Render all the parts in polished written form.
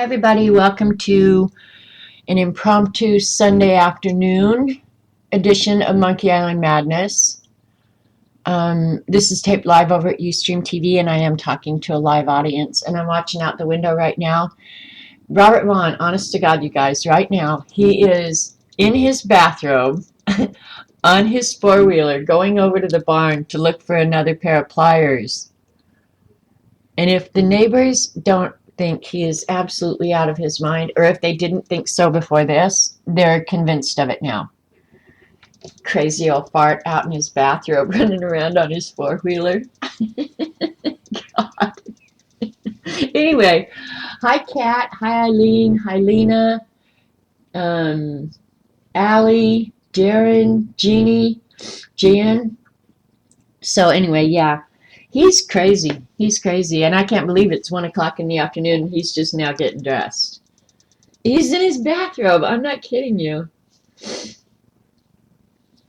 Hi everybody, welcome to an impromptu Sunday afternoon edition of Monkey Island Madness. This is taped live over at Ustream TV, and I am talking to a live audience, and I'm watching out the window right now. Robert Vaughn, honest to God, you guys, right now, he is in his bathrobe on his four-wheeler going over to the barn to look for another pair of pliers. And if the neighbors don't think he is absolutely out of his mind, or if they didn't think so before this, they're convinced of it now. Crazy old fart out in his bathrobe running around on his four-wheeler. God. Anyway, hi Kat, hi Eileen, hi Lena, Allie, Darren, Jeannie, Jan. So anyway, yeah. He's crazy. He's crazy. And I can't believe it's 1 o'clock in the afternoon and he's just now getting dressed. He's in his bathrobe. I'm not kidding you.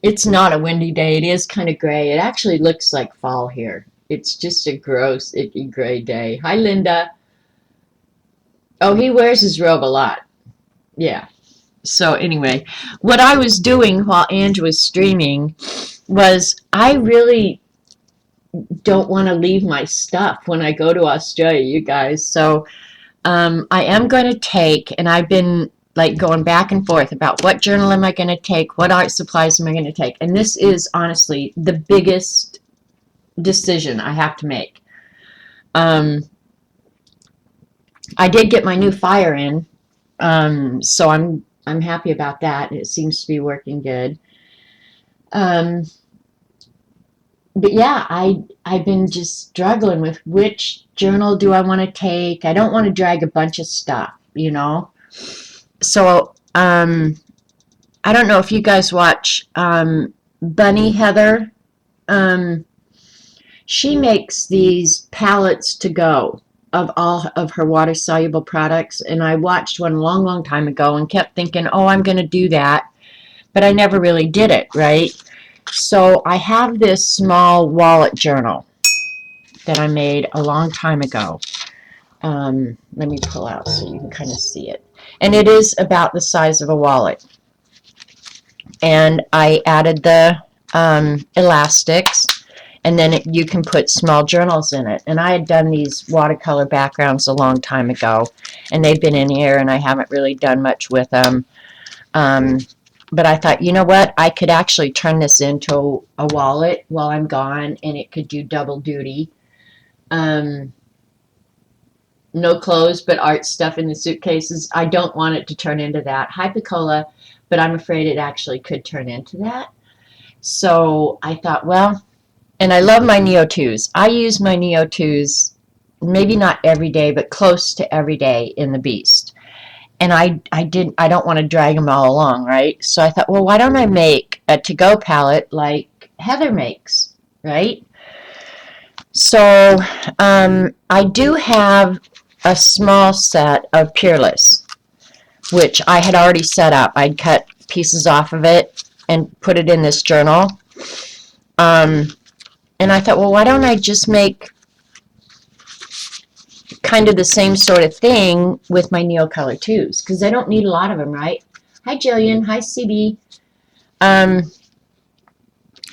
It's not a windy day. It is kind of gray. It actually looks like fall here. It's just a gross, icky gray day. Hi, Linda. Oh, he wears his robe a lot. Yeah. So anyway, what I was doing while Ange was streaming was I really don't want to leave my stuff when I go to Australia, you guys. So I am going to take, and I've been like going back and forth about what journal am I going to take, what art supplies am I going to take, and this is honestly the biggest decision I have to make. I did get my new fire in, so I'm happy about that. It seems to be working good. But yeah, I've been just struggling with which journal do I want to take. I don't want to drag a bunch of stuff, you know. So I don't know if you guys watch Bunny Heather. She makes these palettes to go of all of her water soluble products, and I watched one a long, long time ago and kept thinking, oh, I'm going to do that, but I never really did it, right? So I have this small wallet journal that I made a long time ago. Let me pull out so you can kind of see it. And it is about the size of a wallet. And I added the elastics, and then you can put small journals in it. And I had done these watercolor backgrounds a long time ago, and they've been in here, and I haven't really done much with them. But I thought, you know what, I could actually turn this into a wallet while I'm gone, and it could do double duty. No clothes, but art stuff in the suitcases. I don't want it to turn into that. Hi, Picola, but I'm afraid it actually could turn into that. So I thought, well, and I love my Neo 2s. I use my Neo 2s maybe not every day, but close to every day in the Beast. And I don't want to drag them all along, right? So I thought, well, why don't I make a to-go palette like Heather makes, right? So I do have a small set of Peerless, which I had already set up. I'd cut pieces off of it and put it in this journal. And I thought, well, why don't I just make kind of the same sort of thing with my Neocolor 2s, because I don't need a lot of them, right? Hi, Jillian. Hi, CB.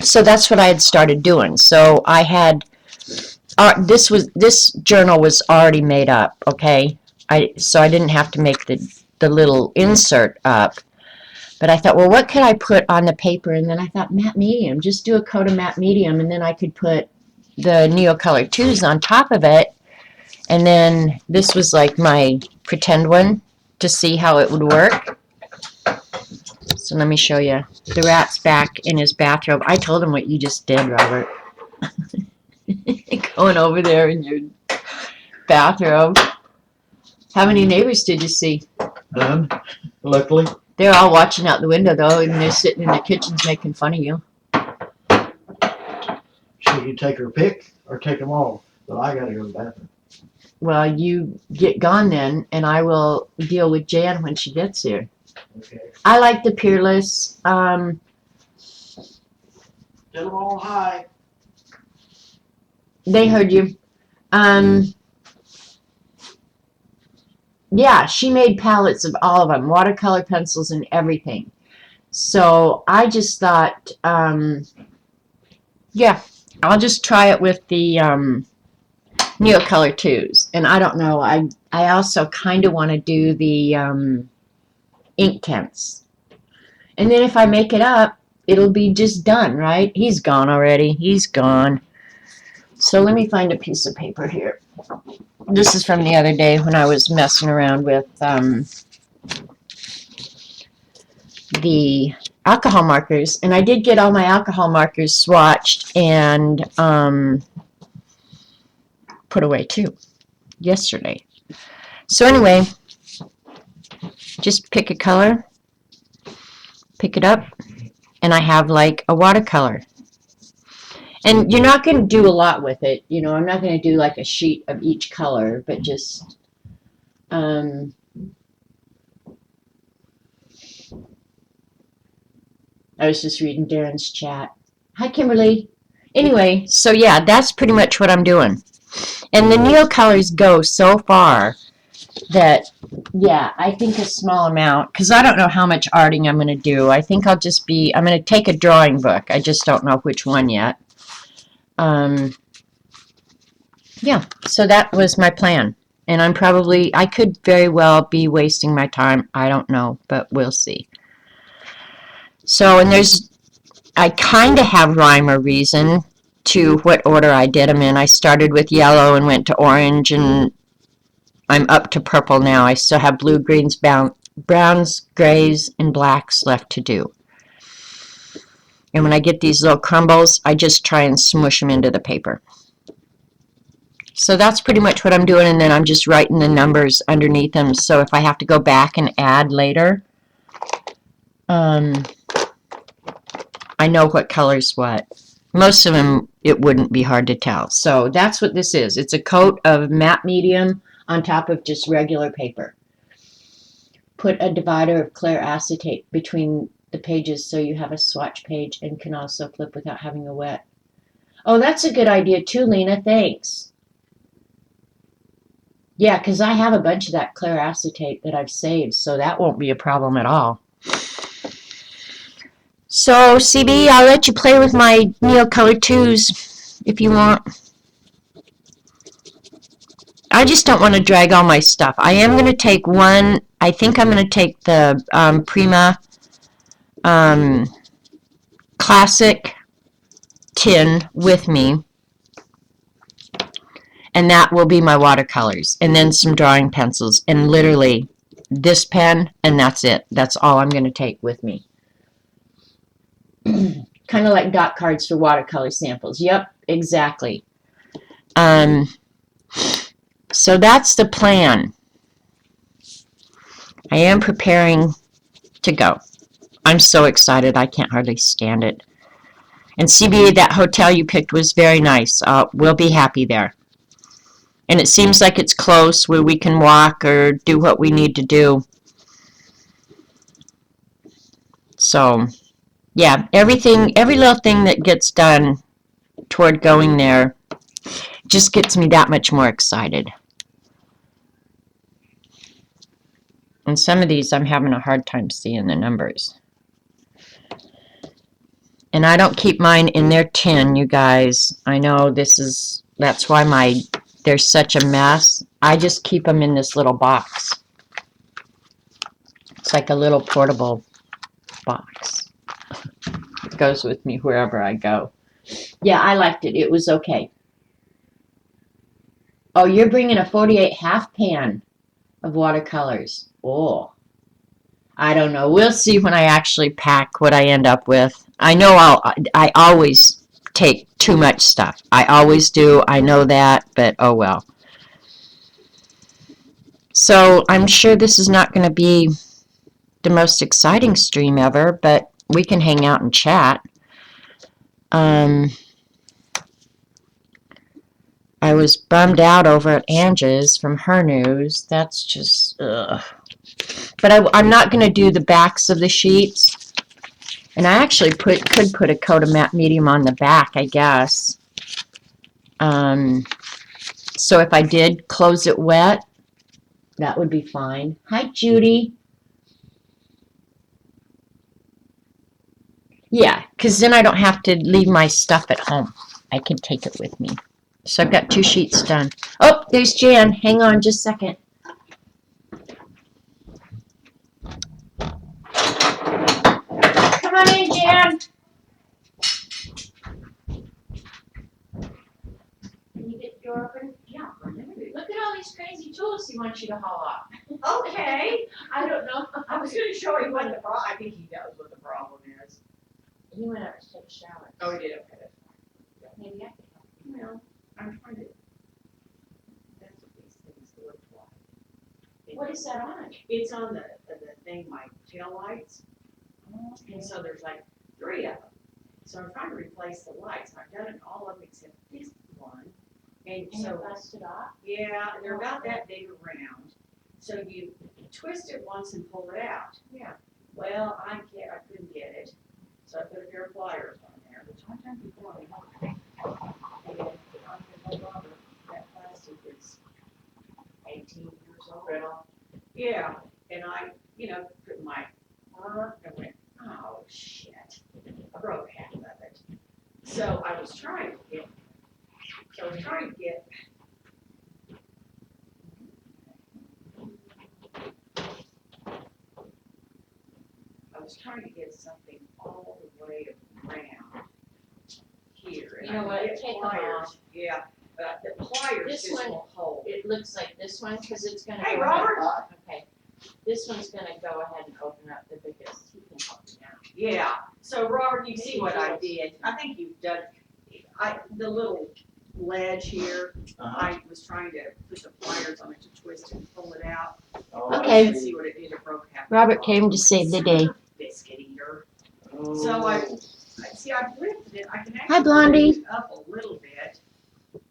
So that's what I had started doing. So I had this journal was already made up, okay? So I didn't have to make the little insert up. But I thought, well, what could I put on the paper? And then I thought, matte medium. Just do a coat of matte medium, and then I could put the Neocolor 2s on top of it. And then this was like my pretend one to see how it would work. So let me show you. The rat's back in his bathrobe. I told him what you just did, Robert. Going over there in your bathrobe. How many neighbors did you see? None, luckily. They're all watching out the window, though, and they're sitting in the kitchens making fun of you. Should you take her pick or take them all? But I gotta go to the bathroom. Well, you get gone then, and I will deal with Jan when she gets here. Okay. I like the Peerless. Tell them all hi. They heard you. yeah, she made palettes of all of them, watercolor pencils and everything. So I just thought, yeah, I'll just try it with the Neocolor 2s. And I don't know, I also kind of want to do the ink tints. And then if I make it up, it'll be just done, right? He's gone already. He's gone. So let me find a piece of paper here. This is from the other day when I was messing around with the alcohol markers. And I did get all my alcohol markers swatched and put away too yesterday. So anyway, just pick a color, pick it up, and I have like a watercolor. And you're not going to do a lot with it. You know, I'm not going to do like a sheet of each color, but just I was just reading Darren's chat. Hi, Kimberly. Anyway, so yeah, that's pretty much what I'm doing. And the Neocolors go so far that, yeah, I think a small amount, because I don't know how much arting I'm going to do. I think I'm going to take a drawing book. I just don't know which one yet. Yeah, so that was my plan. And I could very well be wasting my time. I don't know, but we'll see. So, and I kind of have rhyme or reason to what order I did them in. I started with yellow and went to orange, and I'm up to purple now. I still have blue, greens, browns, grays, and blacks left to do. And when I get these little crumbles, I just try and smush them into the paper. So that's pretty much what I'm doing, and then I'm just writing the numbers underneath them, so if I have to go back and add later, I know what color's what. Most of them, it wouldn't be hard to tell. So that's what this is. It's a coat of matte medium on top of just regular paper. Put a divider of clear acetate between the pages so you have a swatch page and can also flip without having a wet. Oh, that's a good idea too, Lena. Thanks. Yeah, because I have a bunch of that clear acetate that I've saved, so that won't be a problem at all. So, CB, I'll let you play with my Neocolor 2s if you want. I just don't want to drag all my stuff. I am going to take one. I think I'm going to take the Prima Classic tin with me. And that will be my watercolors. And then some drawing pencils. And literally this pen, and that's it. That's all I'm going to take with me. Kind of like dot cards for watercolor samples. Yep, exactly. So that's the plan. I am preparing to go. I'm so excited. I can't hardly stand it. And CBA, that hotel you picked was very nice. We'll be happy there. And it seems like it's close where we can walk or do what we need to do. So, yeah, every little thing that gets done toward going there just gets me that much more excited. And some of these I'm having a hard time seeing the numbers. And I don't keep mine in their tin, you guys. I know that's why they're such a mess. I just keep them in this little box. It's like a little portable box. It goes with me wherever I go. Yeah, I liked it. It was okay. Oh, you're bringing a 48 half pan of watercolors. Oh, I don't know. We'll see when I actually pack what I end up with. I know I always take too much stuff. I always do. I know that, but oh well. So I'm sure this is not going to be the most exciting stream ever, but we can hang out and chat. I was bummed out over at Angie's from her news. That's just, ugh. But I'm not going to do the backs of the sheets. And I actually could put a coat of matte medium on the back, I guess. So if I did close it wet, That would be fine. Hi, Judy. Yeah, because then I don't have to leave my stuff at home. I can take it with me. So I've got 2 sheets done. Oh, there's Jan. Hang on just a second. Come on in, Jan. Can you get the door open? Yeah. Look at all these crazy tools he wants you to haul off. Okay. I don't know. I was gonna show him what the problem, I think he knows what the problem is. He went up to take a shower. Oh, he did, okay, that's fine. Maybe I can help. Well, I'm trying to, that's what these things look like. What is that on? It's on the thing, my tail lights, and so there's like 3 of them. So I'm trying to replace the lights, and I've done it all of them except this one. And And so, it busted off? yeah, they're about that big around. So you twist it once and pull it out. Yeah. Well, I couldn't get it, so I put a pair of pliers on there, which sometimes you don't know. And I'm gonna go rubber, that plastic is 18 years old. Brittle. Yeah, and I, put my, and went, oh, shit. I broke half of it. So I was trying to get, something all the way around here. And You know I what, get take 'em pliers. off. Yeah, the pliers This just one- won't hold. It looks like this one, because it's gonna Hey, go ahead. Robert. Okay. This one's gonna go ahead and open up the biggest. He can help me now. Yeah, so Robert, you see what I did, I think you've done, the little ledge here, I was trying to put the pliers on it to twist it and pull it out. Okay. And see what it did, it broke half. Robert came to save the day. Biscuit eater. So I lifted it, I can Hi, actually Blondie. lift it up a little bit.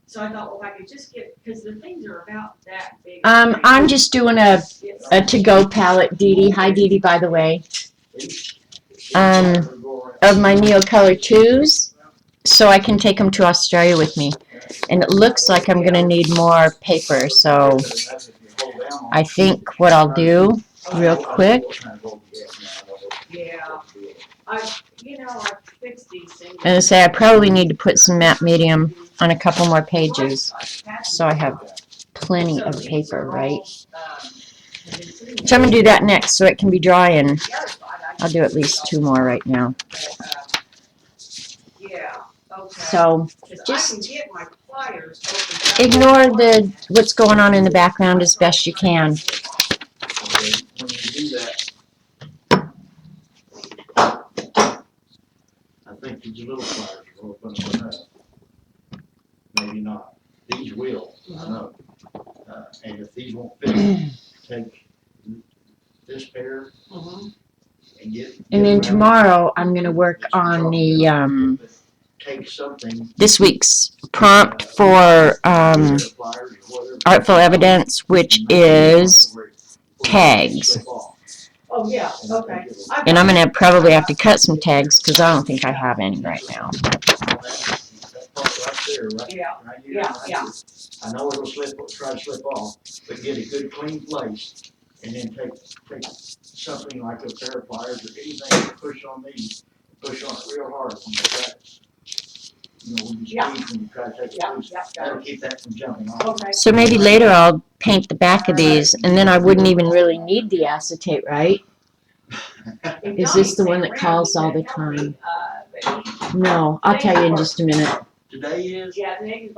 So I thought, well, if I could just get, because the things are about that big. I'm just doing a to-go palette, Dee Dee. Hi, Dee Dee, by the way. Of my Neocolor 2s, so I can take them to Australia with me. And it looks like I'm gonna need more paper, so I think what I'll do real quick. Yeah, I fixed these things. And I say I probably need to put some matte medium on a couple more pages, so I have plenty of paper, right? So I'm gonna do that next, so it can be dry, and I'll do at least 2 more right now. Yeah, okay. So Just just ignore ignore what's going on in the background as best you can. When you do that, I think these little pliers will open them enough. Maybe not. These will, I know. And if these won't fit, take this pair and get. And then around tomorrow I'm gonna work on the Take something. this week's prompt for Artful Evidence, which is tags. Oh, yeah, okay. And I'm gonna probably have to cut some tags because I don't think I have any right now. That part right there, Yeah, right here, yeah, right yeah. here. I know it'll try to slip off, but get a good clean place and then take something like a pair of pliers or anything, push on these, push on it real hard when you try, when you Yeah. squeeze and you try to take it Yeah, loose. yeah, That'll keep that from jumping off. Okay. So maybe later I'll paint the back of these, and then I wouldn't even really need the acetate, right? Is this the one that calls all the time? No, I'll tell you in just a minute. Today is,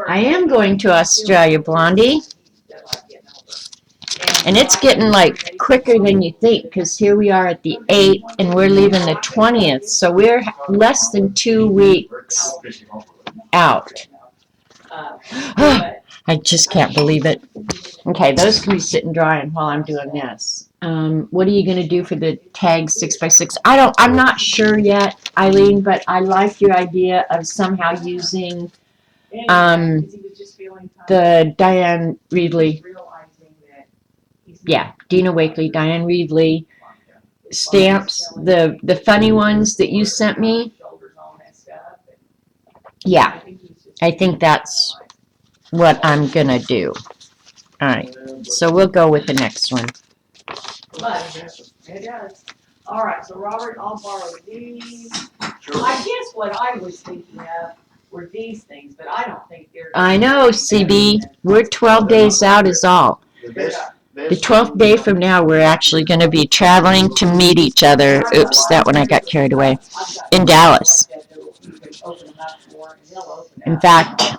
I am going to Australia, Blondie. And it's getting like quicker than you think, because here we are at the 8th and we're leaving the 20th. So we're less than 2 weeks out. I just can't believe it. Okay, those can be sitting drying while I'm doing this. What are you going to do for the tag 6x6? I'm not sure yet, Eileen, but I like your idea of somehow using the Diane Reedley. Yeah, Dina Wakely, Diane Reedley stamps, the funny ones that you sent me. Yeah, I think that's what I'm gonna do. All right, so we'll go with the next one. But it does. All right, so Robert, I'll borrow these. Sure. I guess what I was thinking of were these things, but I don't think they're. I know, CB, we're 12 days out is all. The best. The 12th day from now, we're actually going to be traveling to meet each other. Oops, that one I got carried away. In Dallas. In fact,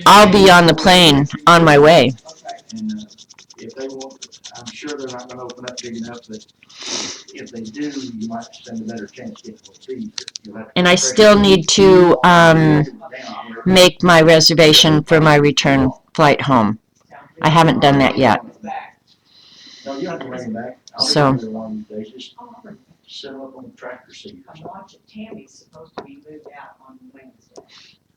I'll be on the plane on my way. And if they want, I'm sure they're not gonna open up big enough, but if they do, you might stand a better chance getting those fees. And I still need to make my reservation for my return flight home. I haven't done that yet. No, you don't have to bring them back. So- I'll be there one of these days. Just set them up on the tractor seat. I'm watching, Tammy's supposed to be moved out on Wednesday.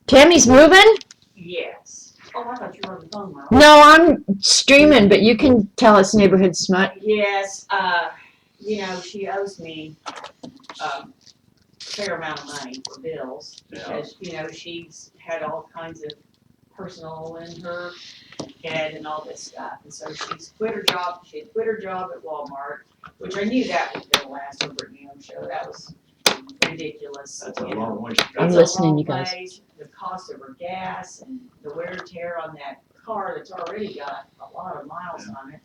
Tammy's moving? Yes. Oh, I thought you were on the phone, Mom. No, I'm streaming, but you can tell us neighborhood smut. Yes, you know, she owes me, a fair amount of money for bills. Because, you know, she's had all kinds of personal in her head and all this stuff. And so she's quit her job, she had quit her job at Walmart, which I knew that was gonna last over at Neon Show, that was ridiculous. That's a you know. long way. I'm It's a listening, long you guys. way, the cost of her gas and the wear and tear on that car that's already got a lot of miles on it.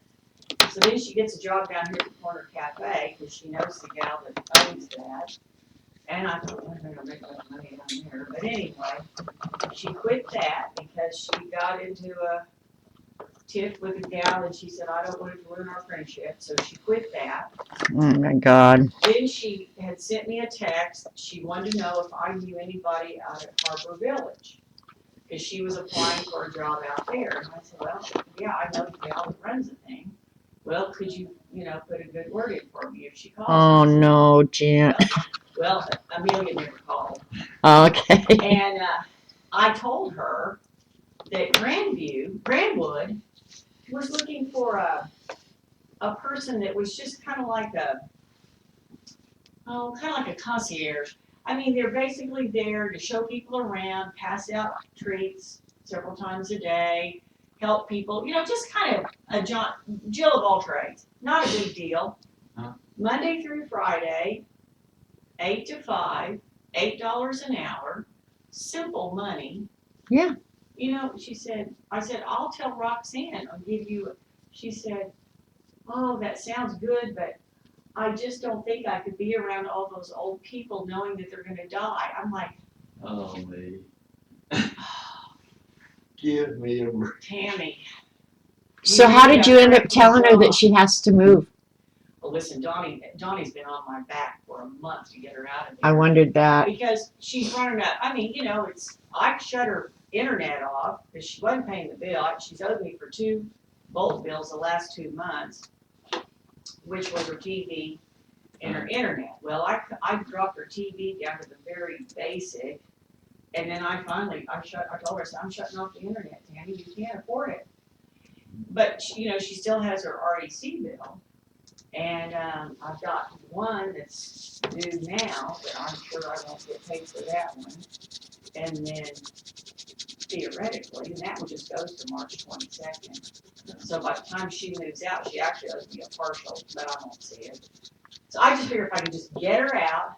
So then she gets a job down here at the corner cafe, cause she knows the gal that owns that. And I thought, well, I'm gonna make enough money down there, but anyway, she quit that because she got into a tiff with a gal and she said, I don't want it to ruin our friendship, so she quit that. Oh my God. Then she had sent me a text, she wanted to know if I knew anybody out at Harbor Village. Cause she was applying for a job out there, and I said, well, yeah, I know the gal that runs the thing. Well, could you, you know, put a good word in for me if she calls me? Oh no, Jan. Well, Amelia never called. Okay. And, I told her that Grandwood was looking for a person that was just kind of like a concierge. I mean, they're basically there to show people around, pass out treats several times a day, help people, you know, just kind of a Jill of all trades, not a big deal. Monday through Friday, 8 to 5, $8 an hour, simple money. Yeah. You know, I said, I'll tell Roxanne, I'll give you, she said, oh, that sounds good, but I just don't think I could be around all those old people knowing that they're gonna die. I'm like, Oh, me. Give me a break. Tammy. So how did you end up telling her that she has to move? Well, listen, Donnie's been on my back for a month to get her out of I there. wondered that. Because she's running up, I mean, you know, I shut her internet off because she wasn't paying the bill. She's owed me for 2 bulk bills the last 2 months, which was her TV and her internet. Well, I dropped her TV down to the very basic, and then I told her, I said, I'm shutting off the internet, Tammy, you can't afford it. But, you know, she still has her REC bill, and, I've got one that's due now, but I'm sure I won't get paid for that one. And then theoretically, and that one just goes to March 22nd. So by the time she moves out, she actually owes me a partial, but I won't see it. So I just figure if I can just get her out.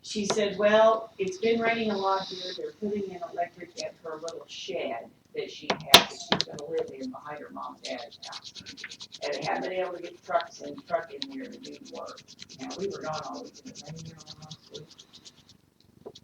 She said, well, it's been raining a lot here, they're putting in electric at her little shed that she has, that she's gonna live in behind her mom and dad's house. And they haven't been able to get the truck in here to do the work. Now, we were gone all week, and it rained here all last week.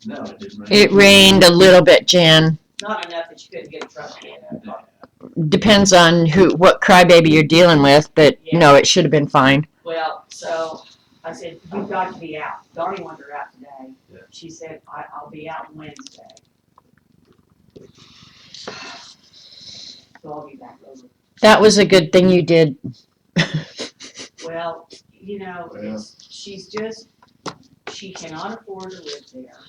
No, it didn't rain. It rained a little bit, Jan. Not enough that you couldn't get a truck in. Depends on what crybaby you're dealing with, but no, it should have been fine. Well, so I said, you've got to be out. Donnie wanted her out today. Yeah. She said, I'll be out Wednesday. So I'll be back over. That was a good thing you did. Well, you know, Well. she cannot afford to live there.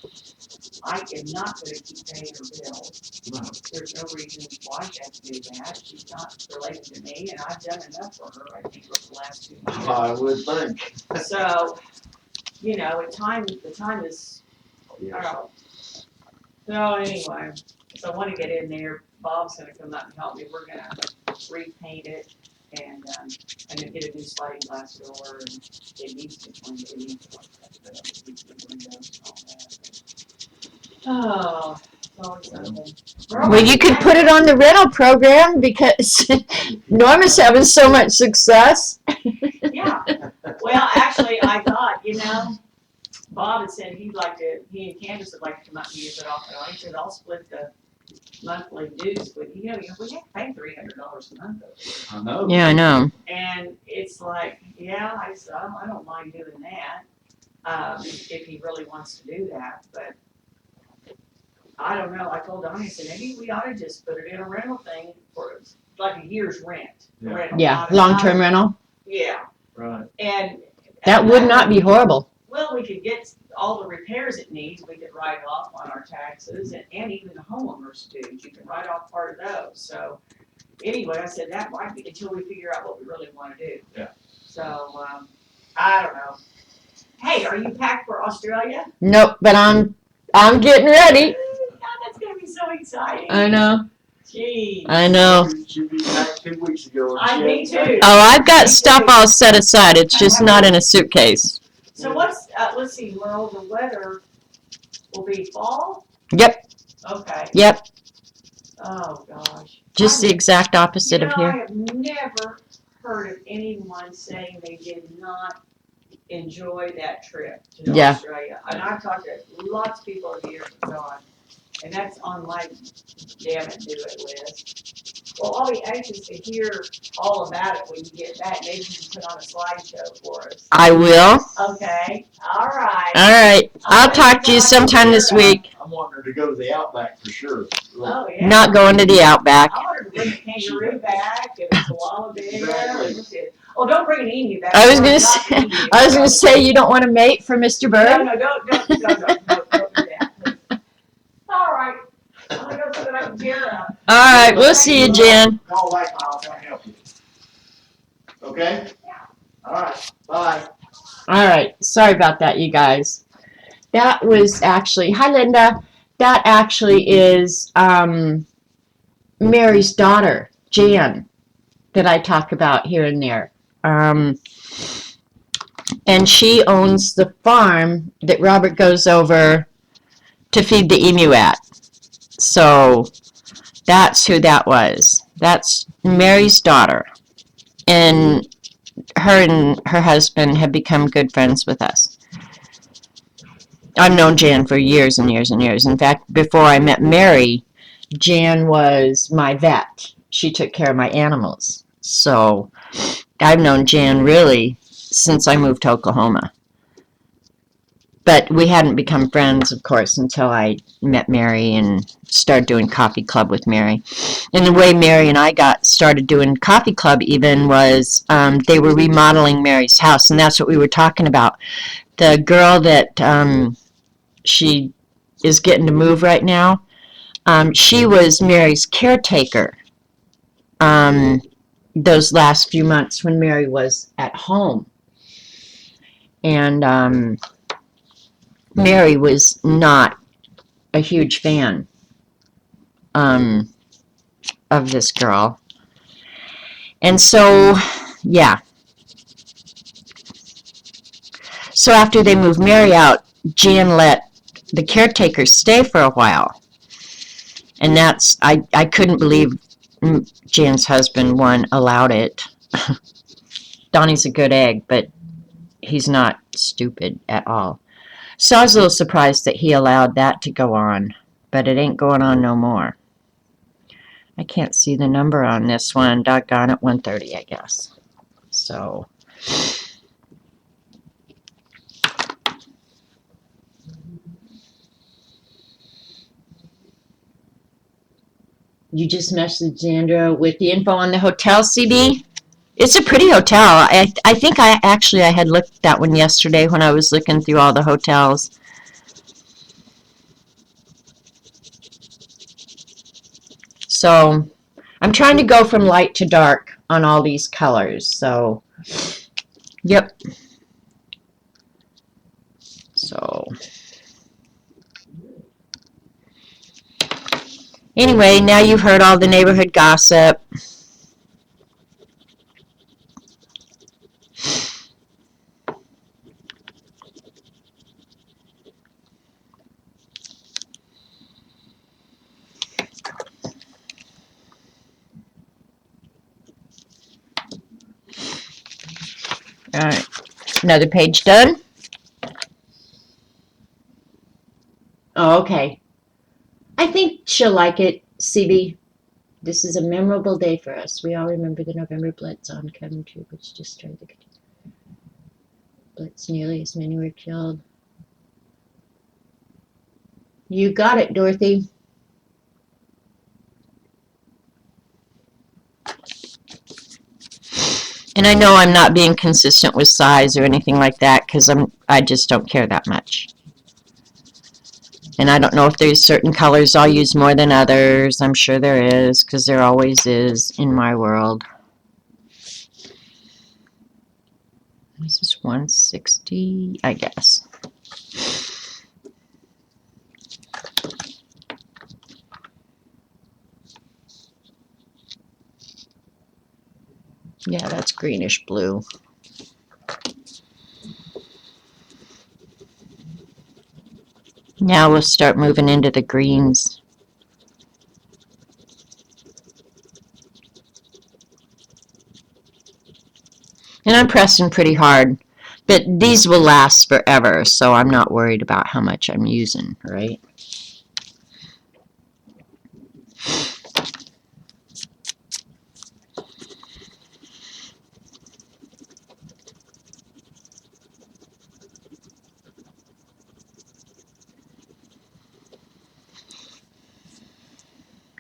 I am not gonna keep paying her bills. No. There's no reason why she has to do that. She's not related to me, and I've done enough for her, I think, over the last 2 years. I would think. So, you know, the time is, Yes. so anyway, so I wanna get in there, Bob's gonna come up and help me, we're gonna repaint it, and, I'm gonna get a new sliding glass door, and it needs to clean, it needs to, it needs to be windows and all that. Oh, it's always something. Well, you could put it on the rental program because Norma's having so much success. Yeah, well, actually, I thought, Bob had said he and Candace would like to come up and use it off and on. He said, I'll split the monthly dues with you. We have to pay $300 a month over here. I know. Yeah, I know. And it's like, yeah, I said, I don't mind doing that, if he really wants to do that, but I don't know. I told Donnie, I said, maybe we ought to just put it in a rental thing for like a year's rent. Yeah. Rental, Yeah, not a- long-term rental. Yeah, Right. and. That would not be horrible. Well, we could get all the repairs it needs, we could write off on our taxes, and even the homeowners dues, you can write off part of those, so. Anyway, I said that might be until we figure out what we really wanna do. Yeah. So, I don't know. Hey, are you packed for Australia? Nope, but I'm getting ready. God, that's gonna be so exciting. I know. Jeez. I know. She be back 2 weeks ago. Me too. Oh, I've got stuff all set aside. It's just not in a suitcase. So let's see, well, the weather will be fall? Yep, Okay. yep. Oh, gosh. Just the exact opposite of I here. have never heard of anyone saying they did not enjoy that trip to Yeah. Australia. And I've talked to lots of people over here who've gone, and that's on my damn it do it list. Well, I'll be anxious to hear all about it when you get back. Maybe you can put on a slideshow for us. I will. Okay, all right. All right. I'll talk to you sometime this week. I'm wanting her to go to the Outback for sure. Oh, yeah. Not going to the Outback. I want her to bring a kangaroo back and a koala bear. Oh, don't bring an emu back. I was Not gonna an emu. I was gonna say you don't want to mate for Mr. No, Bird. no, don't do that. Please. All right. I'm gonna go so that I can gear up. All right. We'll see you, Jen. Call back, I'll try to help you. Okay? Yeah. All right, bye. All right. Sorry about that, you guys. That was actually, hi Linda. That actually is Mary's daughter, Jan, that I talk about here and there. And she owns the farm that Robert goes over to feed the emu at. So that's who that was. That's Mary's daughter. And her husband have become good friends with us. I've known Jan for years and years and years. In fact, before I met Mary, Jan was my vet. She took care of my animals. So I've known Jan really since I moved to Oklahoma. But we hadn't become friends, of course, until I met Mary and started doing coffee club with Mary. And the way Mary and I got started doing coffee club even was they were remodeling Mary's house, and that's what we were talking about. The girl that she is getting to move right now, she was Mary's caretaker those last few months when Mary was at home. And Mary was not a huge fan of this girl. And so, yeah. So after they moved Mary out, Jan let the caretaker stay for a while. And that's, I couldn't believe Jan's husband, allowed it. Donnie's a good egg, but he's not stupid at all. So I was a little surprised that he allowed that to go on, but it ain't going on no more. I can't see the number on this one. Doggone it, 130, I guess. So you just messaged Sandra with the info on the hotel, CB? It's a pretty hotel. I think I had looked at that one yesterday when I was looking through all the hotels. So I'm trying to go from light to dark on all these colors. So, yep. So anyway, now you've heard all the neighborhood gossip. Alright, another page done. Oh, okay. I think she'll like it, CB. This is a memorable day for us. We all remember the November Blitz on Cabin Troop, which destroyed the Blitz. Nearly as many were killed. You got it, Dorothy. And I know I'm not being consistent with size or anything like that because I just don't care that much. And I don't know if there's certain colors I'll use more than others. I'm sure there is because there always is in my world. This is 160, I guess. Yeah, that's greenish blue. Now we'll start moving into the greens. And I'm pressing pretty hard. But these will last forever, so I'm not worried about how much I'm using, right?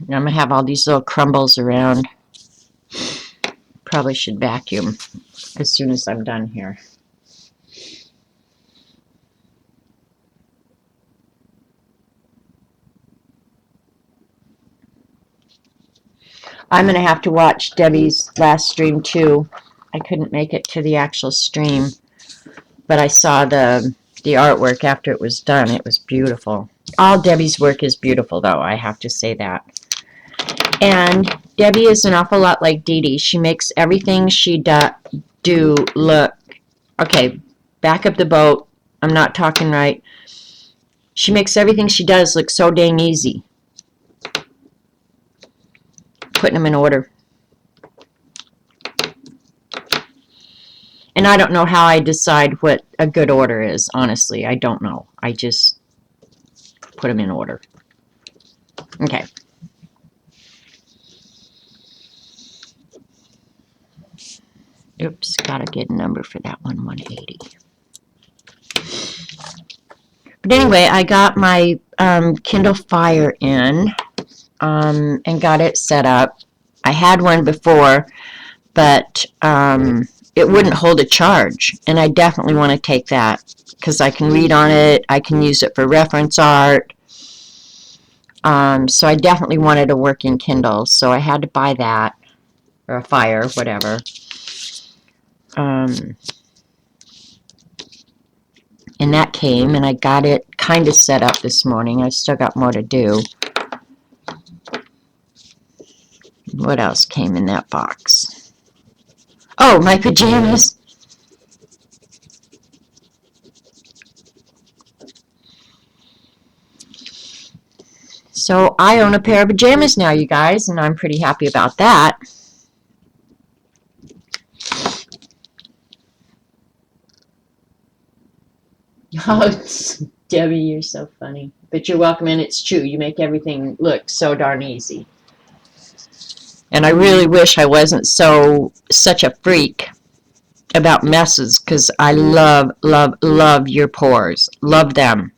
And I'm going to have all these little crumbles around. Probably should vacuum as soon as I'm done here. I'm going to have to watch Debbie's last stream too. I couldn't make it to the actual stream, but I saw the artwork after it was done. It was beautiful. All Debbie's work is beautiful, though, I have to say that. And Debbie is an awful lot like Dee Dee. She makes everything she do look... Okay, back up the boat. I'm not talking right. She makes everything she does look so dang easy. Putting them in order. And I don't know how I decide what a good order is, honestly. I don't know. I just put them in order. Okay. Oops, gotta get a number for that one, 180. But anyway, I got my Kindle Fire in and got it set up. I had one before, but it wouldn't hold a charge, and I definitely want to take that because I can read on it. I can use it for reference art. So I definitely wanted a working Kindle, so I had to buy that, or a Fire, whatever. And that came, and I got it kind of set up this morning. I still got more to do. What else came in that box? Oh, my pajamas. So I own a pair of pajamas now, you guys, and I'm pretty happy about that. Oh, Debbie, you're so funny. But you're welcome, and it's true. You make everything look so darn easy. And I really wish I wasn't such a freak about messes, because I love, love, love your pores. Love them.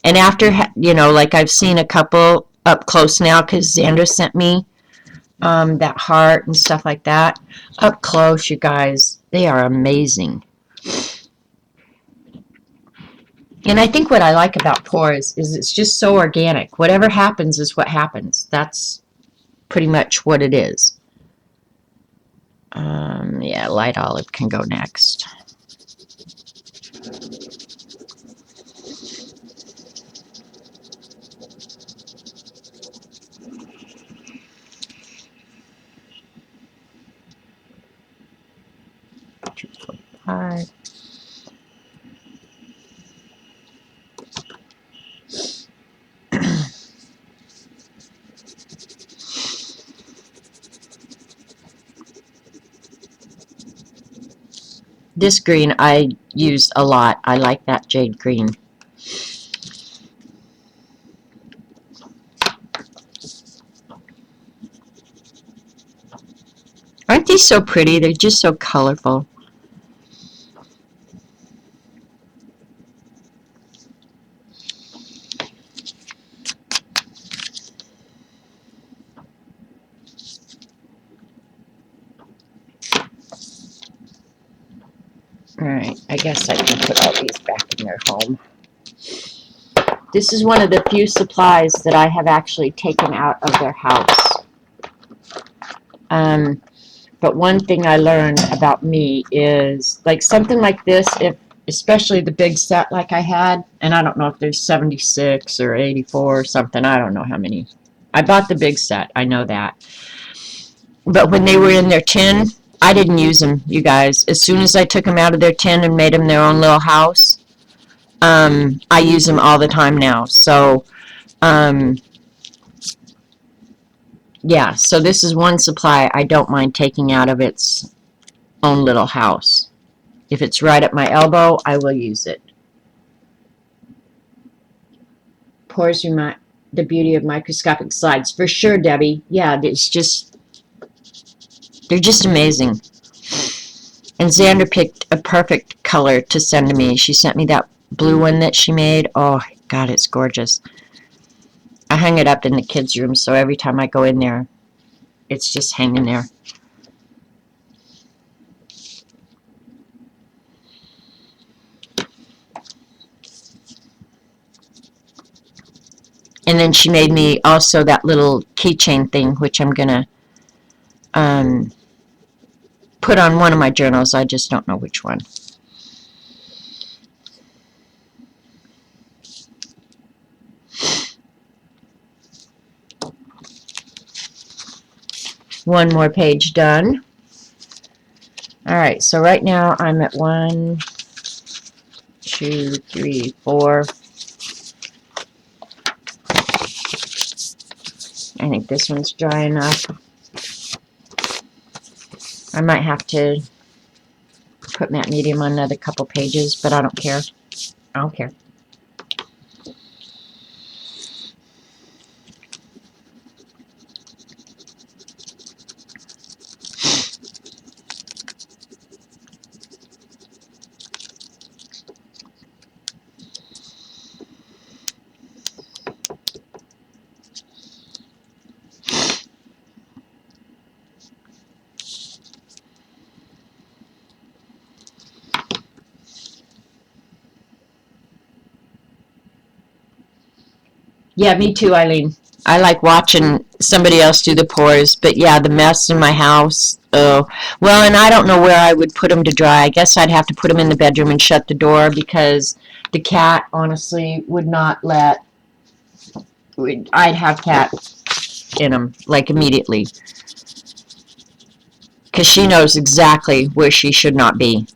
And after, like I've seen a couple up close now, because Xander sent me that heart and stuff like that. Up close, you guys, they are amazing. And I think what I like about pores is it's just so organic. Whatever happens is what happens. That's pretty much what it is. Yeah, light olive can go next. $2.45. This green I use a lot. I like that jade green. Aren't these so pretty? They're just so colorful. Alright, I guess I can put all these back in their home. This is one of the few supplies that I have actually taken out of their house. But one thing I learned about me is, like something like this, if especially the big set like I had, and I don't know if there's 76 or 84 or something, I don't know how many. I bought the big set, I know that. But when they were in their tin, I didn't use them, you guys. As soon as I took them out of their tin and made them their own little house, I use them all the time now. So, yeah, so this is one supply I don't mind taking out of its own little house. If it's right at my elbow, I will use it. Pores remind the beauty of microscopic slides. For sure, Debbie. Yeah, it's just, they're just amazing. And Xander picked a perfect color to send to me. She sent me that blue one that she made. Oh, God, it's gorgeous. I hung it up in the kids' room, so every time I go in there, it's just hanging there. And then she made me also that little keychain thing, which I'm going to put on one of my journals. I just don't know which one. One more page done. Alright, so right now I'm at 1, 2, 3, 4. I think this one's dry enough. I might have to put matte medium on another couple pages, but I don't care. I don't care. Yeah, me too, Eileen. I like watching somebody else do the pores, but yeah, the mess in my house. Oh, well, and I don't know where I would put them to dry. I guess I'd have to put them in the bedroom and shut the door because the cat, honestly, would not let. I'd have cat in them like immediately because she knows exactly where she should not be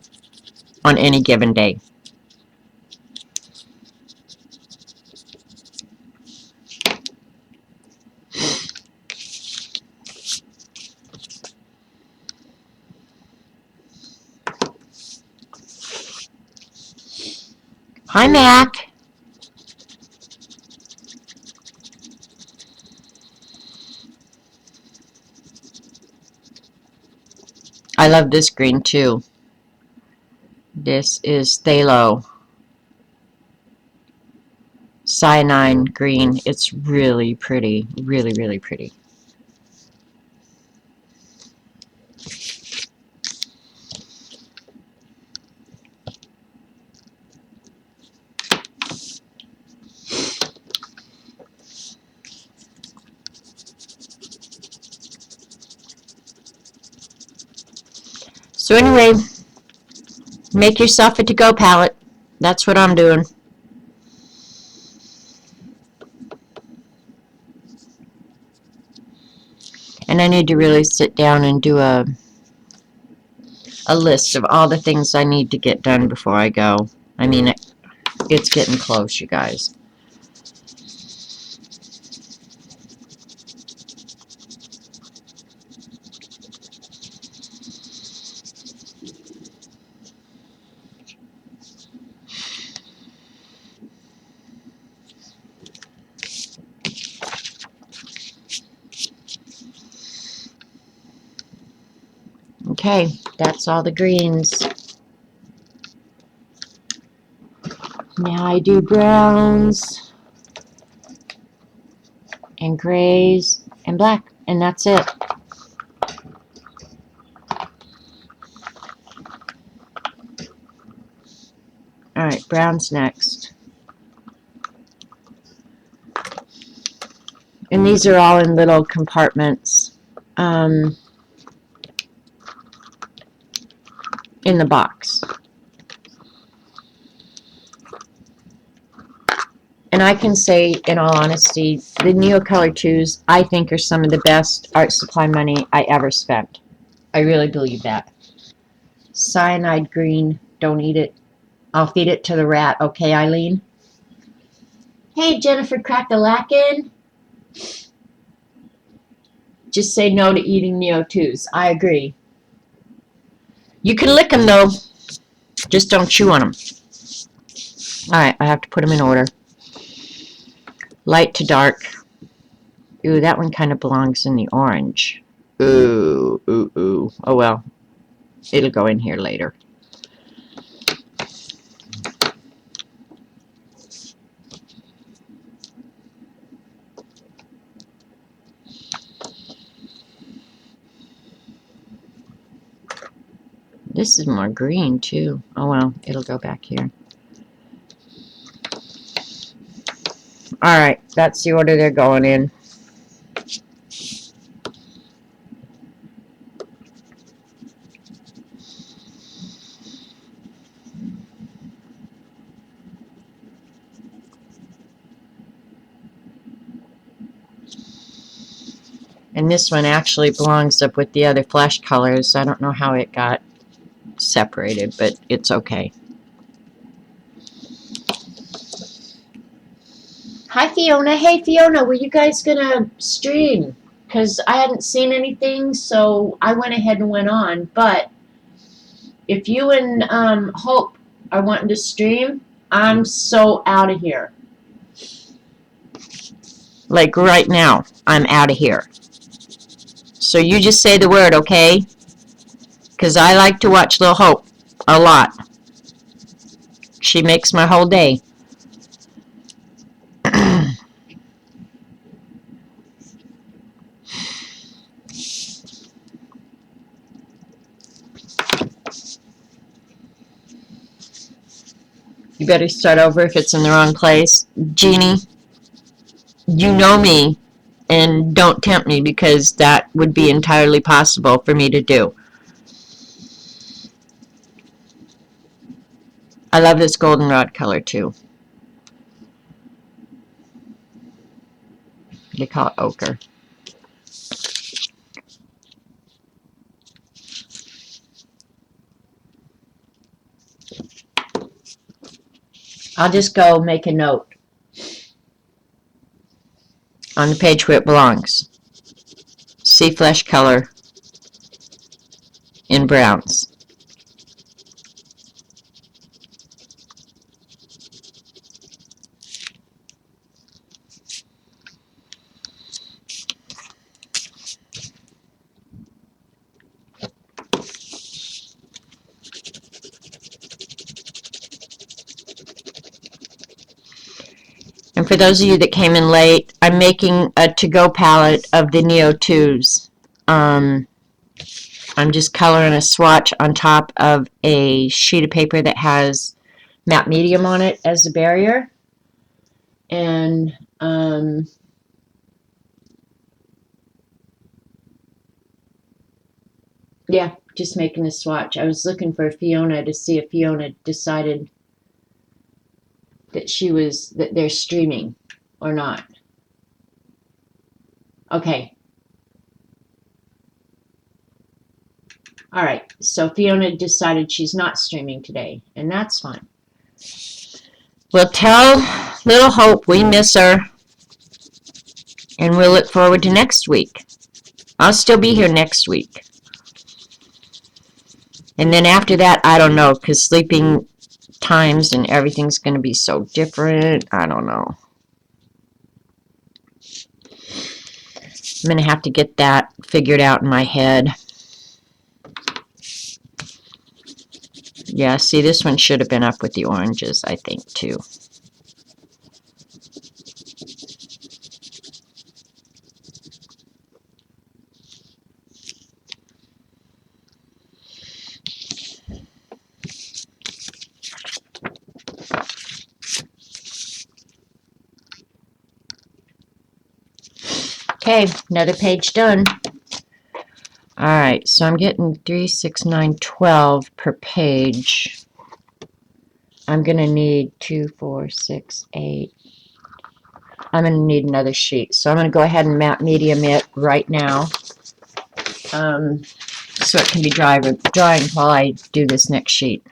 on any given day. Hi, Mac. I love this green too. This is Phthalo cyanine green. It's really pretty. Really, really pretty. So anyway, make yourself a to-go palette. That's what I'm doing. And I need to really sit down and do a list of all the things I need to get done before I go. I mean, it's getting close, you guys. Okay, that's all the greens. Now I do browns and grays and black, and that's it. Alright, browns next. And these are all in little compartments in the box. And I can say, in all honesty, the Neocolor 2s, I think, are some of the best art supply money I ever spent. I really believe that. Cyanide green, don't eat it. I'll feed it to the rat, okay, Eileen? Hey, Jennifer Crack-a-Lackin'. Just say no to eating Neo 2s. I agree. You can lick them, though. Just don't chew on them. Alright, I have to put them in order. Light to dark. Ooh, that one kind of belongs in the orange. Ooh, ooh, ooh. Oh, well. It'll go in here later. This is more green, too. Oh, well. It'll go back here. Alright, that's the order they're going in. And this one actually belongs up with the other flesh colors. I don't know how it got separated, but it's okay. Hi, Fiona. Hey, Fiona, were you guys gonna stream? Because I hadn't seen anything, so I went ahead and went on. But if you and Hope are wanting to stream, I'm so out of here. Like right now, I'm out of here. So you just say the word, okay? Because I like to watch Lil Hope a lot. She makes my whole day. You better start over if it's in the wrong place. Jeannie, you know me, and don't tempt me because that would be entirely possible for me to do. I love this goldenrod color too. They call it ochre. I'll just go make a note on the page where it belongs. See flesh color in browns. And for those of you that came in late, I'm making a to-go palette of the Neo 2s. I'm just coloring a swatch on top of a sheet of paper that has matte medium on it as a barrier. And yeah, just making a swatch. I was looking for Fiona to see if Fiona decided that they're streaming or not. Okay. All right. So Fiona decided she's not streaming today, and that's fine. We'll tell Little Hope we miss her, and we'll look forward to next week. I'll still be here next week. And then after that, I don't know, because sleeping times and everything's going to be so different. I don't know. I'm going to have to get that figured out in my head. Yeah, see, this one should have been up with the oranges, I think, too. Okay, another page done. All right, so I'm getting 3, 6, 9, 12 per page. I'm going to need 2, 4, 6, 8. I'm going to need another sheet. So I'm going to go ahead and matte medium it right now, so it can be drying while I do this next sheet.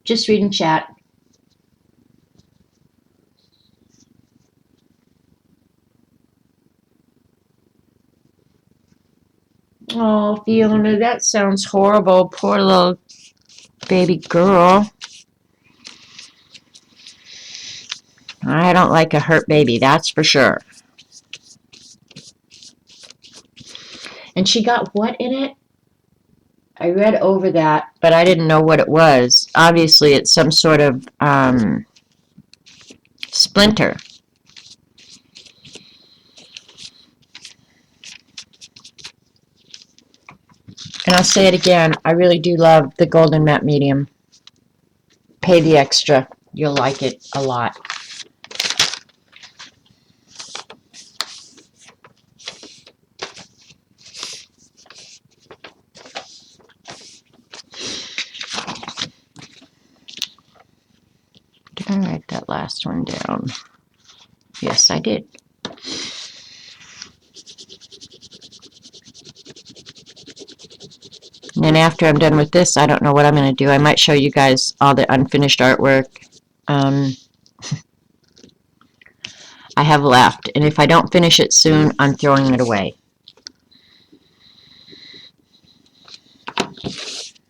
Just reading chat. Oh, Fiona, that sounds horrible. Poor little baby girl. I don't like a hurt baby, that's for sure. And she got what in it? I read over that, but I didn't know what it was. Obviously, it's some sort of splinter. And I'll say it again, I really do love the golden matte medium. Pay the extra. You'll like it a lot. Did I write that last one down? Yes, I did. And then after I'm done with this, I don't know what I'm going to do. I might show you guys all the unfinished artwork I have left. And if I don't finish it soon, I'm throwing it away.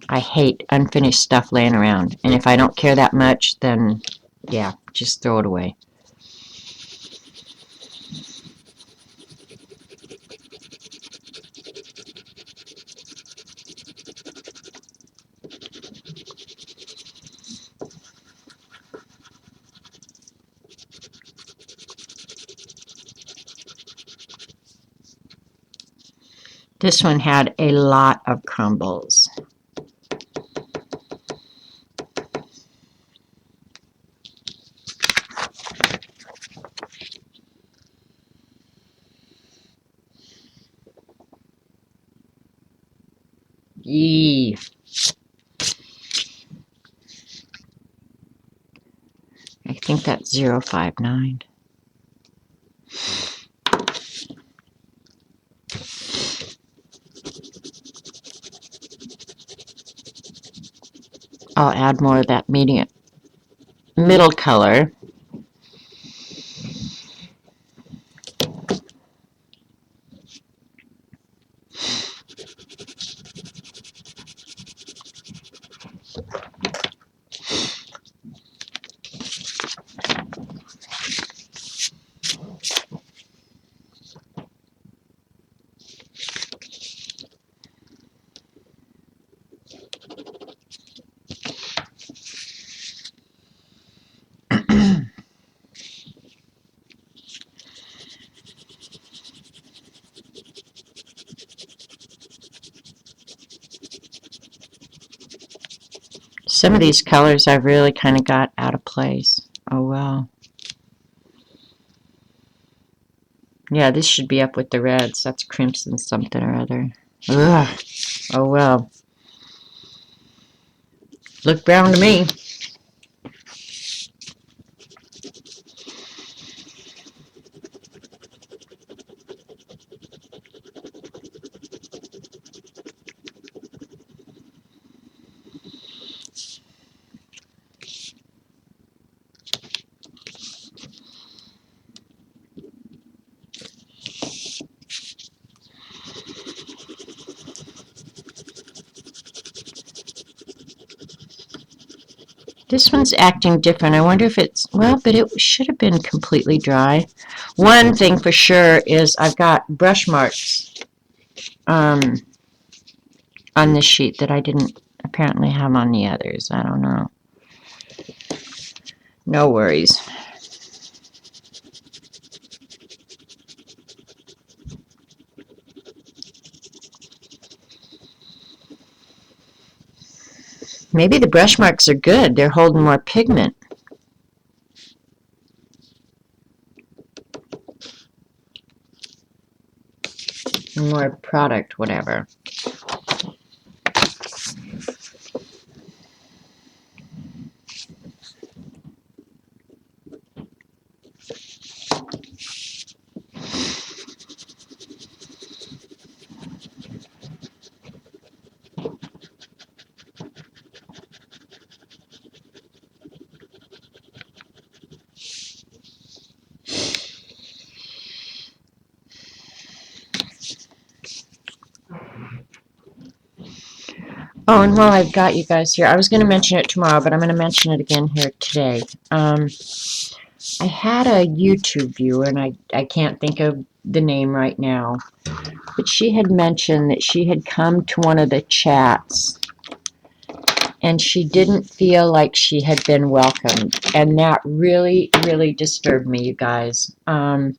I hate unfinished stuff laying around. And if I don't care that much, then yeah, just throw it away. This one had a lot of crumbles. Yee. I think that's 059. I'll add more of that medium middle color. Some of these colors I've really kind of got out of place. Oh well. Yeah, this should be up with the reds. That's crimson something or other. Ugh. Oh well. Look brown to me. This one's acting different. I wonder if it's, well, but it should have been completely dry. One thing for sure is I've got brush marks on this sheet that I didn't apparently have on the others. I don't know. No worries. Maybe the brush marks are good. They're holding more pigment. More product, whatever. Oh, and while I've got you guys here, I was going to mention it tomorrow, but I'm going to mention it again here today. I had a YouTube viewer, and I can't think of the name right now, but she had mentioned that she had come to one of the chats, and she didn't feel like she had been welcomed, and that really, really disturbed me, you guys. And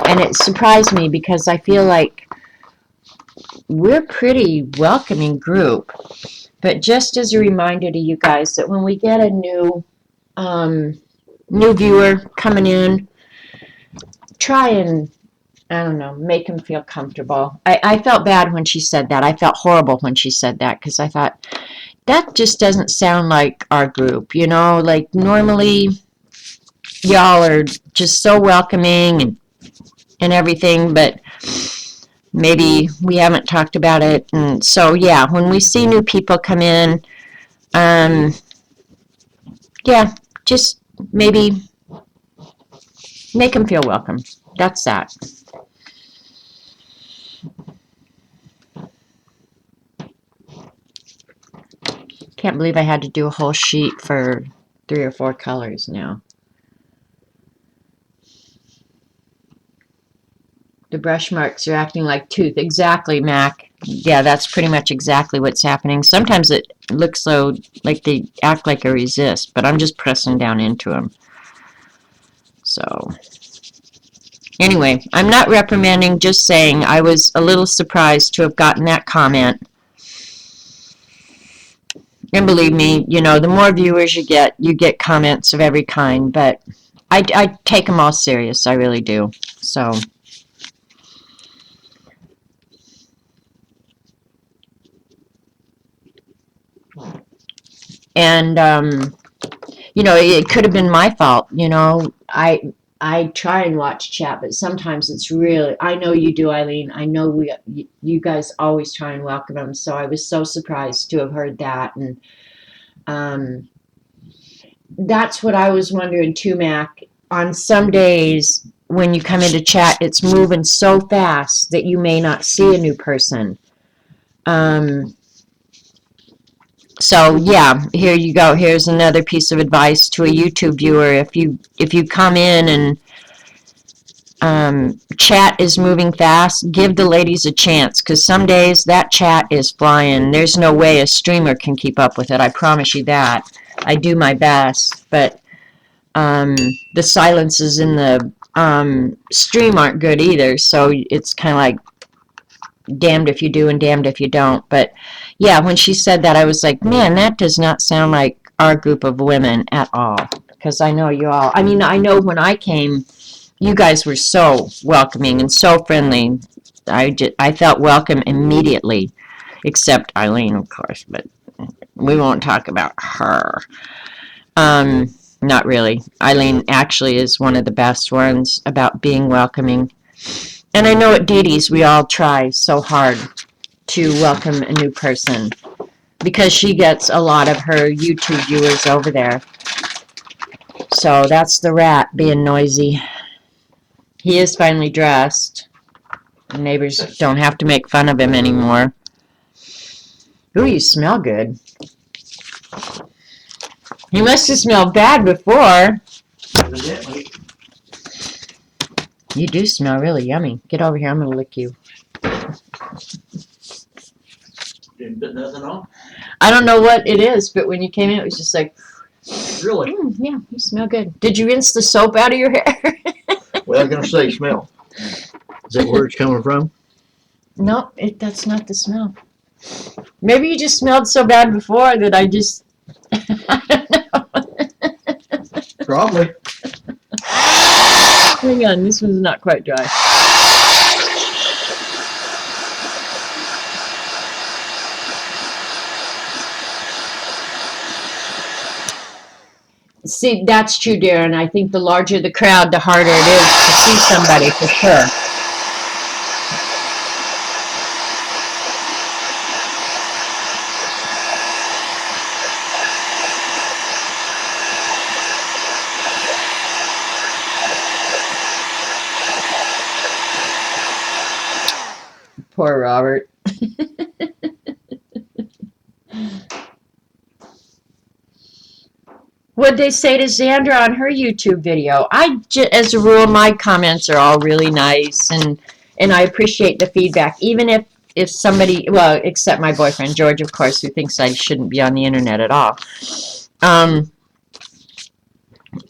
it surprised me because I feel like we're a pretty welcoming group. But just as a reminder to you guys that when we get a new viewer coming in, try and, I don't know, make them feel comfortable. I felt bad when she said that. I felt horrible when she said that because I thought, that just doesn't sound like our group, you know? Like, normally, y'all are just so welcoming and everything, but maybe we haven't talked about it. And so, yeah, when we see new people come in, yeah, just maybe make them feel welcome. That's that. Can't believe I had to do a whole sheet for 3 or 4 colors now. The brush marks are acting like tooth. Exactly, Mac. Yeah, that's pretty much exactly what's happening. Sometimes it looks so like they act like a resist, but I'm just pressing down into them. So, anyway, I'm not reprimanding, just saying I was a little surprised to have gotten that comment. And believe me, you know, the more viewers you get comments of every kind, but I take them all serious. I really do. So, and you know, it could have been my fault. You know, I try and watch chat, but sometimes it's really, I know you do, Eileen. I know you guys always try and welcome them. So I was so surprised to have heard that. And that's what I was wondering too, Mac. On some days when you come into chat, it's moving so fast that you may not see a new person. So yeah, here you go. Here's another piece of advice to a YouTube viewer. If you come in and chat is moving fast, give the ladies a chance, because some days that chat is flying. There's no way a streamer can keep up with it. I promise you that. I do my best, but the silences in the stream aren't good either. So it's kind of like damned if you do and damned if you don't. But yeah, when she said that, I was like, man, that does not sound like our group of women at all. Because I know you all, I mean, I know when I came, you guys were so welcoming and so friendly. I felt welcome immediately, except Eileen, of course, but we won't talk about her. Not really. Eileen actually is one of the best ones about being welcoming. And I know at Dee Dee's we all try so hard to welcome a new person because she gets a lot of her YouTube viewers over there. So that's the rat being noisy. He is finally dressed. The neighbors don't have to make fun of him anymore. Ooh, you smell good. You must have smelled bad before. Evidently, You do smell really yummy. Get over here. I'm going to lick you. didn't put nothing on. I don't know what it is, but when you came in, it was just like, Really? yeah, you smell good. Did you rinse the soap out of your hair? Well, I was gonna say smell. Is that where it's coming from? No, that's not the smell. Maybe you just smelled so bad before that I just, I don't know. Probably. Hang on, this one's not quite dry. See, that's true, Darren. I think the larger the crowd, the harder it is to see somebody, for sure. Poor Robert. What'd they say to Xandra on her YouTube video? As a rule, my comments are all really nice, and I appreciate the feedback, even if somebody, well, except my boyfriend George, of course, who thinks I shouldn't be on the internet at all. I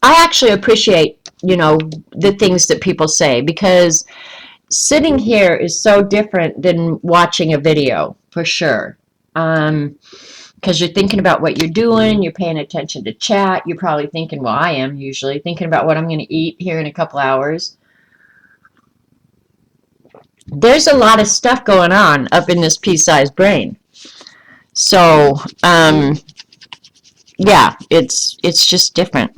actually appreciate, the things that people say, because sitting here is so different than watching a video, for sure. Because you're thinking about what you're doing, you're paying attention to chat, you're probably thinking, well, I am usually, thinking about what I'm going to eat here in a couple hours. There's a lot of stuff going on up in this pea-sized brain. So, yeah, it's just different.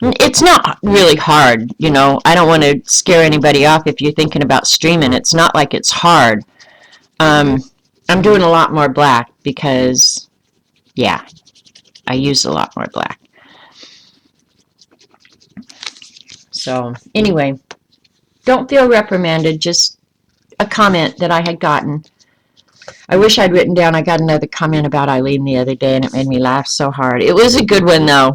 It's not really hard, I don't want to scare anybody off if you're thinking about streaming. It's not like it's hard. I'm doing a lot more black because, yeah, I use a lot more black. So, anyway, don't feel reprimanded, just a comment that I had gotten. I wish I'd written down, I got another comment about Eileen the other day, and it made me laugh so hard. It was a good one, though.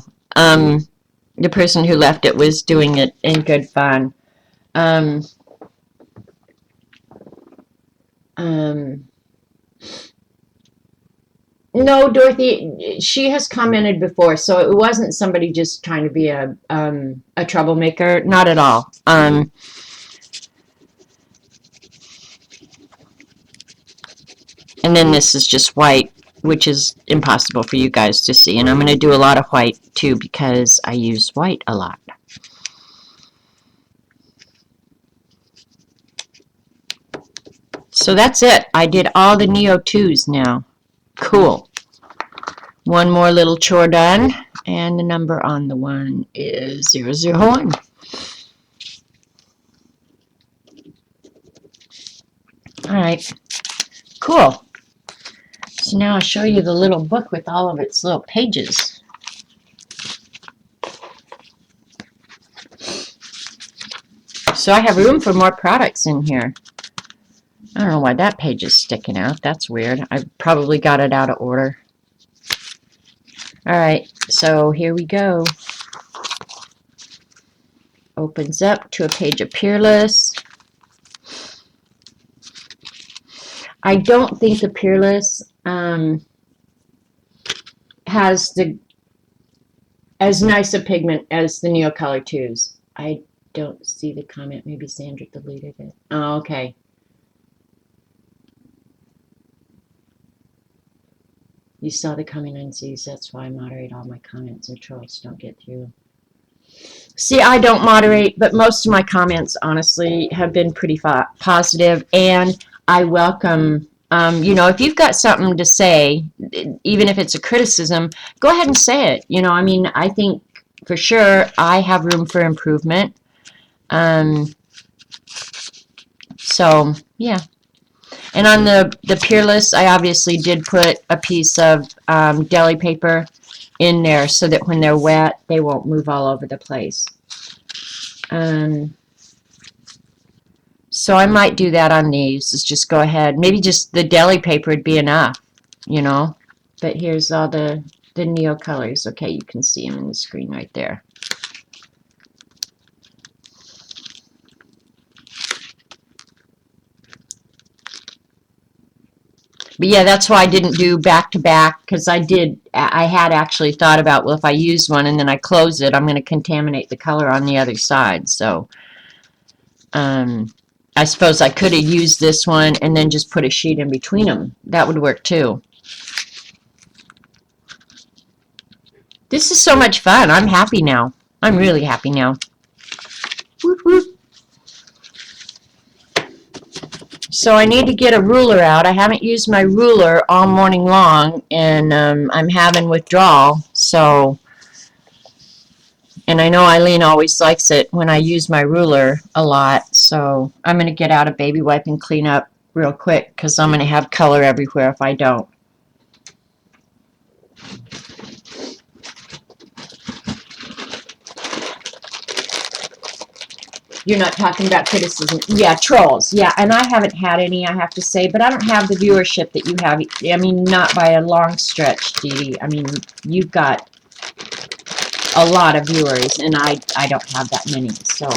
The person who left it was doing it in good fun. No, Dorothy, she has commented before, so it wasn't somebody just trying to be a troublemaker. Not at all. And then this is just white, which is impossible for you guys to see. And I'm going to do a lot of white, too, because I use white a lot. So that's it. I did all the Neo 2s now. Cool. One more little chore done, and the number on the one is 001. All right, cool. So now I'll show you the little book with all of its little pages. So I have room for more products in here. I don't know why that page is sticking out. That's weird. I probably got it out of order. All right, so here we go. Opens up to a page of Peerless. I don't think the Peerless has as nice a pigment as the Neocolor 2s. I don't see the comment. Maybe Sandra deleted it. Oh, okay. You saw the coming unsees. That's why I moderate all my comments and trolls don't get through. See, I don't moderate, but most of my comments, honestly, have been pretty positive, and I welcome, if you've got something to say, even if it's a criticism, go ahead and say it. I think for sure I have room for improvement. So, yeah. And on the Peerless, I obviously did put a piece of deli paper in there so that when they're wet, they won't move all over the place. So I might do that on these, is just go ahead. Maybe just the deli paper would be enough, But here's all the Neocolors. Okay, you can see them in the screen right there. But yeah, that's why I didn't do back to back, because I had actually thought about, well, if I use one and then I close it, I'm going to contaminate the color on the other side. So I suppose I could have used this one and then just put a sheet in between them. That would work too. This is so much fun. I'm happy now. I'm really happy now. Whoop, whoop. So I need to get a ruler out. I haven't used my ruler all morning long, and I'm having withdrawal. So, and I know Eileen always likes it when I use my ruler a lot. So I'm going to get out a baby wipe and clean up real quick, because I'm going to have color everywhere if I don't. You're not talking about criticism. Yeah, trolls. Yeah, and I haven't had any, I have to say, but I don't have the viewership that you have. I mean, not by a long stretch, Dee Dee. I mean, you've got a lot of viewers, and I don't have that many. So,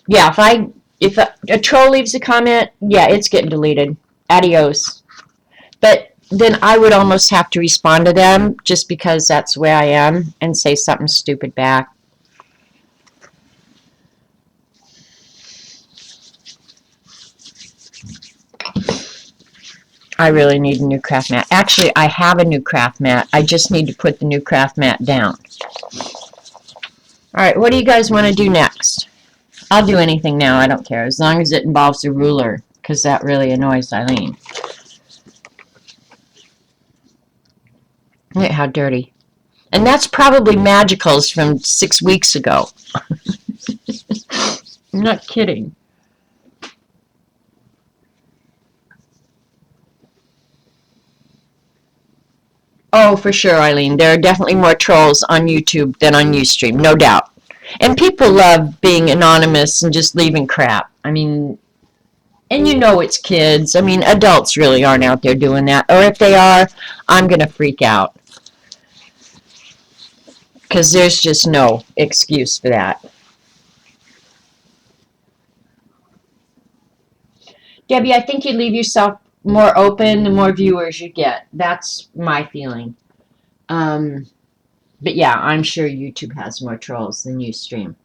yeah, if a troll leaves a comment, yeah, it's getting deleted. Adios. But then I would almost have to respond to them, just because that's where I am, and say something stupid back. I really need a new craft mat. Actually, I have a new craft mat. I just need to put the new craft mat down. All right, what do you guys want to do next? I'll do anything now. I don't care, as long as it involves a ruler, because that really annoys Eileen. Look at how dirty. And that's probably Magicals from 6 weeks ago. I'm not kidding. Oh, for sure, Eileen. There are definitely more trolls on YouTube than on Ustream, no doubt. And people love being anonymous and just leaving crap. I mean, and you know it's kids. I mean, adults really aren't out there doing that. Or if they are, I'm going to freak out. Because there's just no excuse for that. Debbie, I think you leave yourself more open the more viewers you get. That's my feeling. But yeah, I'm sure YouTube has more trolls than Ustream.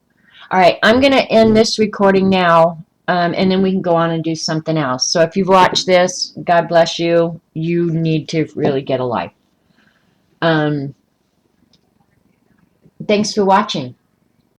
All right, I'm going to end this recording now, and then we can go on and do something else. So if you've watched this, God bless you. You need to really get a life. Thanks for watching.